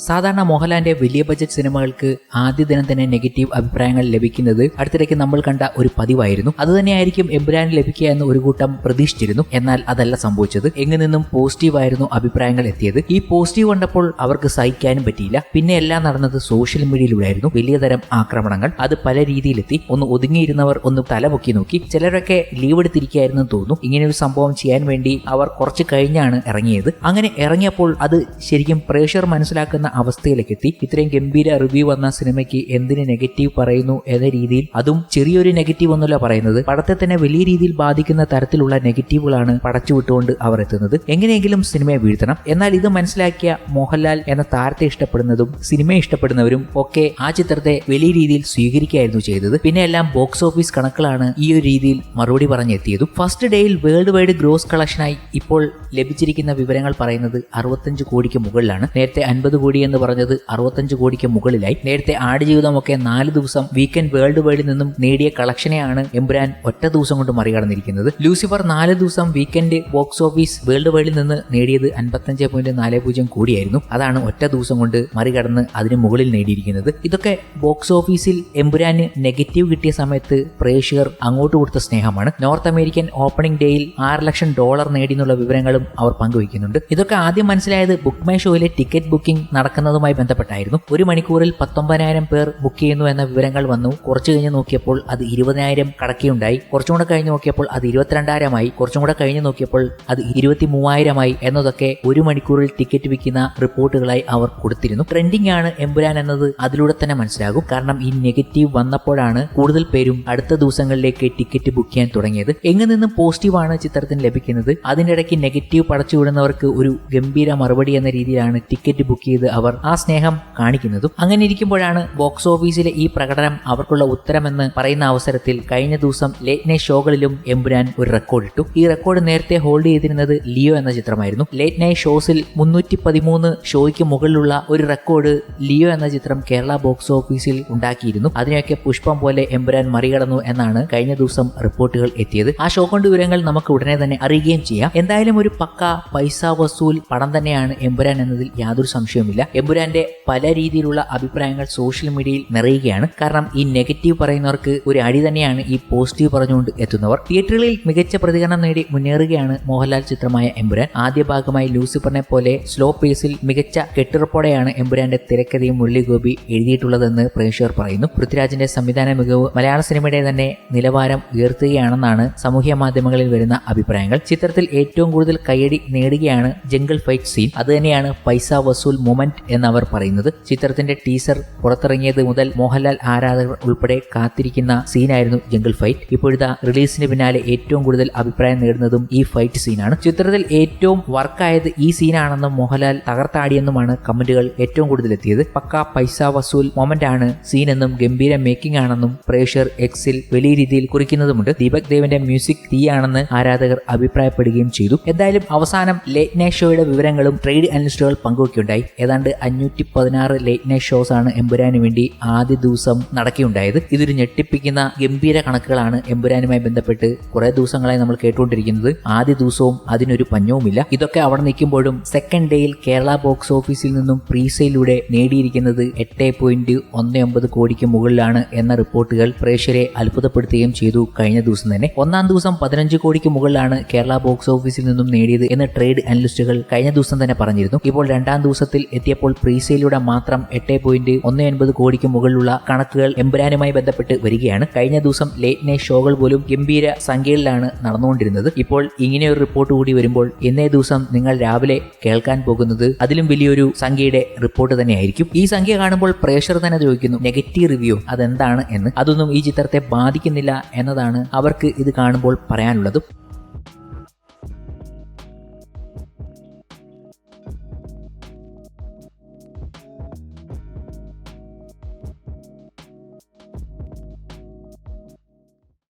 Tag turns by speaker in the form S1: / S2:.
S1: സാധാരണ മോഹൻലാലിന്റെ വലിയ ബജറ്റ് സിനിമകൾക്ക് ആദ്യ ദിനം തന്നെ നെഗറ്റീവ് അഭിപ്രായങ്ങൾ ലഭിക്കുന്നത് അടുത്തിടയ്ക്ക് നമ്മൾ കണ്ട ഒരു പതിവായിരുന്നു. അതുതന്നെയായിരിക്കും എമ്പുരാന് ലഭിക്കുക എന്ന് ഒരു കൂട്ടം പ്രതീക്ഷിച്ചിരുന്നു. എന്നാൽ അതല്ല സംഭവിച്ചത്. എങ്ങു നിന്നും പോസിറ്റീവായിരുന്നു അഭിപ്രായങ്ങൾ എത്തിയത്. ഈ പോസിറ്റീവ് കണ്ടപ്പോൾ അവർക്ക് സഹിക്കാനും പറ്റിയില്ല. പിന്നെ എല്ലാം നടന്നത് സോഷ്യൽ മീഡിയയിലൂടെയായിരുന്നു. വലിയ തരം ആക്രമണങ്ങൾ അത് പല രീതിയിലെത്തി. ഒന്ന് ഒതുങ്ങിയിരുന്നവർ ഒന്ന് തലപൊക്കി നോക്കി. ചിലരൊക്കെ ലീവ് എടുത്തിരിക്കുകയായിരുന്നു തോന്നുന്നു. ഇങ്ങനെ ഒരു സംഭവം ചെയ്യാൻ വേണ്ടി അവർ കുറച്ച് കഴിഞ്ഞാണ് ഇറങ്ങിയത്. അങ്ങനെ ഇറങ്ങിയപ്പോൾ അത് ശരിക്കും പ്രേക്ഷകർ മനസ്സിലാക്കുന്ന അവസ്ഥയിലേക്ക് എത്തി. ഇത്രയും ഗംഭീര റിവ്യൂ വന്ന സിനിമയ്ക്ക് എന്തിന് നെഗറ്റീവ് പറയുന്നു എന്ന രീതിയിൽ, അതും ചെറിയൊരു നെഗറ്റീവ് ഒന്നുമല്ല പറയുന്നത്, പടത്തെ തന്നെ വലിയ രീതിയിൽ ബാധിക്കുന്ന തരത്തിലുള്ള നെഗറ്റീവുകളാണ് പടച്ചുവിട്ടുകൊണ്ട് അവർ എത്തുന്നത്. എങ്ങനെയെങ്കിലും സിനിമയെ വീഴ്ത്തണം. എന്നാൽ ഇത് മനസ്സിലാക്കിയ മോഹൻലാൽ എന്ന താരത്തെ ഇഷ്ടപ്പെടുന്നതും സിനിമയെ ഇഷ്ടപ്പെടുന്നവരും ഒക്കെ ആ ചിത്രത്തെ വലിയ രീതിയിൽ സ്വീകരിക്കുകയായിരുന്നു ചെയ്തത്. പിന്നെ എല്ലാം ബോക്സ് ഓഫീസ് കണക്കുകളാണ് ഈ ഒരു രീതിയിൽ മറുപടി പറഞ്ഞെത്തിയതും. ഫസ്റ്റ് ഡേയിൽ വേൾഡ് വൈഡ് ഗ്രോസ് കളക്ഷനായി ഇപ്പോൾ ലഭിച്ചിരിക്കുന്ന വിവരങ്ങൾ പറയുന്നത് 65 കോടിക്ക് മുകളിലാണ്. നേരത്തെ 50 കോടി എന്ന് പറഞ്ഞത് 65 കോടിക്ക് മുകളിലായി. നേരത്തെ ആടുജീവിതമൊക്കെ 4 ദിവസം വീക്കെൻഡ് വേൾഡ് വൈഡിൽ നിന്നും നേടിയ കളക്ഷനെയാണ് എമ്പുരാൻ ഒറ്റ ദിവസം കൊണ്ട് മറികടന്നിരിക്കുന്നത്. ലൂസിഫർ 4 ദിവസം വീക്കെൻഡ് ബോക്സ് ഓഫീസ് വേൾഡ് വൈഡിൽ നിന്ന് നേടിയത് 55.40 കോടിയായിരുന്നു. അതാണ് ഒറ്റ ദിവസം കൊണ്ട് മറികടന്ന് അതിന് മുകളിൽ നേടിയിരിക്കുന്നത്. ഇതൊക്കെ ബോക്സ് ഓഫീസിൽ എമ്പുരാന് നെഗറ്റീവ് കിട്ടിയ സമയത്ത് പ്രേക്ഷകർ അങ്ങോട്ട് കൊടുത്ത സ്നേഹമാണ്. നോർത്ത് അമേരിക്കൻ ഓപ്പണിംഗ് ഡേയിൽ $6 ലക്ഷം നേടിയെന്നുള്ള വിവരങ്ങളും അവർ പങ്കുവയ്ക്കുന്നുണ്ട്. ഇതൊക്കെ ആദ്യം മനസ്സിലായത് ബുക്ക് മൈ ഷോയിലെ ടിക്കറ്റ് ബുക്കിംഗ് നടക്കുന്നതുമായി ബന്ധപ്പെട്ടായിരുന്നു. 1 മണിക്കൂറിൽ 19,000 പേർ ബുക്ക് ചെയ്യുന്നു എന്ന വിവരങ്ങൾ വന്നു. കുറച്ചു കഴിഞ്ഞ് നോക്കിയപ്പോൾ അത് 20,000 കടക്കുകയുണ്ടായി. കുറച്ചും കൂടെ കഴിഞ്ഞ് നോക്കിയപ്പോൾ അത് 22,000 കുറച്ചും കൂടെ കഴിഞ്ഞ് നോക്കിയപ്പോൾ അത് 23,000 എന്നതൊക്കെ 1 മണിക്കൂറിൽ ടിക്കറ്റ് വിൽക്കുന്ന റിപ്പോർട്ടുകളായി അവർ കൊടുത്തിരുന്നു. ട്രെൻഡിംഗ് ആണ് എമ്പുരാൻ എന്നത് അതിലൂടെ തന്നെ മനസ്സിലാകും. കാരണം ഈ നെഗറ്റീവ് വന്നപ്പോഴാണ് കൂടുതൽ പേരും അടുത്ത ദിവസങ്ങളിലേക്ക് ടിക്കറ്റ് ബുക്ക് ചെയ്യാൻ തുടങ്ങിയത്. എങ്ങു നിന്നും പോസിറ്റീവാണ് ചിത്രത്തിന് ലഭിക്കുന്നത്. അതിന്റെ ഇടയ്ക്ക് നെഗറ്റീവ് പടച്ചുവിടുന്നവർക്ക് ഒരു ഗംഭീര മറുപടി എന്ന രീതിയിലാണ് ടിക്കറ്റ് ബുക്ക് ചെയ്ത് അവർ ആ സ്നേഹം കാണിക്കുന്നതും. അങ്ങനെ ഇരിക്കുമ്പോഴാണ് ബോക്സ് ഓഫീസിലെ ഈ പ്രകടനം അവർക്കുള്ള ഉത്തരമെന്ന് പറയുന്ന അവസരത്തിൽ കഴിഞ്ഞ ദിവസം ലേറ്റ് നൈറ്റ് ഷോകളിലും എമ്പുരാൻ ഒരു റെക്കോർഡ് ഇട്ടു. ഈ റെക്കോർഡ് നേരത്തെ ഹോൾഡ് ചെയ്തിരുന്നത് ലിയോ എന്ന ചിത്രമായിരുന്നു. ലേറ്റ് നൈറ്റ് ഷോസിൽ 313 ഷോയ്ക്ക് മുകളിലുള്ള ഒരു റെക്കോർഡ് ലിയോ എന്ന ചിത്രം കേരള ബോക്സ് ഓഫീസിൽ ഉണ്ടാക്കിയിരുന്നു. അതിനെയൊക്കെ പുഷ്പം പോലെ എമ്പുരാൻ മറികടന്നു എന്നാണ് കഴിഞ്ഞ ദിവസം റിപ്പോർട്ടുകൾ എത്തിയത്. ആ ഷോ കൊണ്ട് വിവരങ്ങൾ നമുക്ക് ഉടനെ തന്നെ അറിയുകയും ചെയ്യാം. എന്തായാലും ഒരു പക്ക പൈസ വസൂൽ പടം തന്നെയാണ് എമ്പുരാൻ എന്നതിൽ യാതൊരു സംശയവുമില്ല. എമ്പുരാന്റെ പല രീതിയിലുള്ള അഭിപ്രായങ്ങൾ സോഷ്യൽ മീഡിയയിൽ നിറയുകയാണ്. കാരണം ഈ നെഗറ്റീവ് പറയുന്നവർക്ക് ഒരു അടി തന്നെയാണ് ഈ പോസിറ്റീവ് പറഞ്ഞുകൊണ്ട് എത്തുന്നവർ. തിയേറ്ററുകളിൽ മികച്ച പ്രതികരണം നേടി മുന്നേറുകയാണ് മോഹൻലാൽ ചിത്രമായ എമ്പുരാൻ. ആദ്യ ഭാഗമായി ലൂസിഫറിനെ പോലെ സ്ലോ പേസിൽ മികച്ച കെട്ടുറപ്പോടെയാണ് എമ്പുരാന്റെ തിരക്കഥയും മുരളീഗോപി എഴുതിയിട്ടുള്ളതെന്ന് പ്രേക്ഷകർ പറയുന്നു. പൃഥ്വിരാജിന്റെ സംവിധാന മികവ് മലയാള സിനിമയുടെ തന്നെ നിലവാരം ഉയർത്തുകയാണെന്നാണ് സാമൂഹ്യ മാധ്യമങ്ങളിൽ വരുന്ന അഭിപ്രായങ്ങൾ. ചിത്രത്തിൽ ഏറ്റവും കൂടുതൽ കയ്യടി നേടുകയാണ് ജംഗിൾ ഫൈറ്റ് സീൻ. അതുതന്നെയാണ് പൈസ വസൂൽ മൊമെന്റ് എന്നവർ പറയുന്നത്. ചിത്രത്തിന്റെ ടീസർ പുറത്തിറങ്ങിയത് മുതൽ മോഹൻലാൽ ആരാധകർ ഉൾപ്പെടെ കാത്തിരിക്കുന്ന സീനായിരുന്നു ജംഗിൾ ഫൈറ്റ്. ഇപ്പോഴത്തെ റിലീസിന് പിന്നാലെ ഏറ്റവും കൂടുതൽ അഭിപ്രായം നേടുന്നതും ഈ ഫൈറ്റ് സീനാണ്. ചിത്രത്തിൽ ഏറ്റവും വർക്കായത് ഈ സീനാണെന്നും മോഹൻലാൽ തകർത്താടിയെന്നുമാണ് കമന്റുകൾ ഏറ്റവും കൂടുതൽ എത്തിയത്. പക്ക പൈസ വസൂൽ മൊമെന്റ് ആണ് സീൻ എന്നും ഗംഭീര മേക്കിംഗ് ആണെന്നും പ്രേക്ഷകർ എക്സിൽ വലിയ രീതിയിൽ കുറിക്കുന്നതുമുണ്ട്. ദീപക് ദേവിന്റെ മ്യൂസിക് തീയാണെന്ന് ആരാധകർ അഭിപ്രായപ്പെടുകയും ചെയ്തു. എന്തായാലും അവസാനം ലേറ്റ് നൈറ്റ് ഷോയുടെ വിവരങ്ങളും ട്രേഡ് അനലിസ്റ്റുകൾ പങ്കുവയ്ക്കുകയുണ്ടായി. ഏതാണ്ട് 516 ലേറ്റ് നൈറ്റ് ഷോസ് ആണ് എമ്പുരാന് വേണ്ടി ആദ്യ ദിവസം നടക്കുകയുണ്ടായത്. ഇതൊരു ഞെട്ടിപ്പിക്കുന്ന ഗംഭീര കണക്കുകളാണ് എമ്പുരാനുമായി ബന്ധപ്പെട്ട് കുറെ ദിവസങ്ങളായി നമ്മൾ കേട്ടുകൊണ്ടിരിക്കുന്നത്. ആദ്യ ദിവസവും അതിനൊരു പഞ്ഞവുമില്ല. ഇതൊക്കെ അവിടെ നിൽക്കുമ്പോഴും സെക്കൻഡ് ഡേയിൽ കേരള ബോക്സ് ഓഫീസിൽ നിന്നും പ്രീസെയിലൂടെ നേടിയിരിക്കുന്നത് 8.19 കോടിക്ക് മുകളിലാണ് എന്ന റിപ്പോർട്ടുകൾ പ്രേക്ഷകരെ അത്ഭുതപ്പെടുത്തുകയും ചെയ്തു. കഴിഞ്ഞ ദിവസം തന്നെ ഒന്നാം ദിവസം 15 കോടിക്ക് മുകളിലാണ് കേരള ബോക്സ് ഓഫീസിൽ നിന്നും നേടിയത് എന്ന് ട്രേഡ് അനലിസ്റ്റുകൾ കഴിഞ്ഞ ദിവസം തന്നെ പറഞ്ഞിരുന്നു. ഇപ്പോൾ രണ്ടാം ദിവസത്തിൽ എത്തിയപ്പോൾ പ്രീസെയിലൂടെ മാത്രം 8.19 കോടിക്ക് മുകളിലുള്ള കണക്കുകൾ എമ്പുരാനുമായി ബന്ധപ്പെട്ട് വരികയാണ്. കഴിഞ്ഞ ദിവസം ലേറ്റ് നൈറ്റ് ഷോകൾ പോലും ഗംഭീര സംഖ്യയിലാണ് നടന്നുകൊണ്ടിരുന്നത്. ഇപ്പോൾ ഇങ്ങനെയൊരു റിപ്പോർട്ട് കൂടി വരുമ്പോൾ ഇന്നേ ദിവസം നിങ്ങൾ രാവിലെ കേൾക്കാൻ പോകുന്നത് അതിലും വലിയൊരു സംഖ്യയുടെ റിപ്പോർട്ട് തന്നെയായിരിക്കും. ഈ സംഖ്യ കാണുമ്പോൾ പ്രേക്ഷകർ തന്നെ ചോദിക്കുന്നു, നെഗറ്റീവ് റിവ്യൂ അതെന്താണ് എന്ന്. അതൊന്നും ഈ ചിത്രത്തെ ബാധിക്കുന്നില്ല എന്നതാണ് അവർക്ക് ഇത് കാണുമ്പോൾ പറയാനുള്ളത്.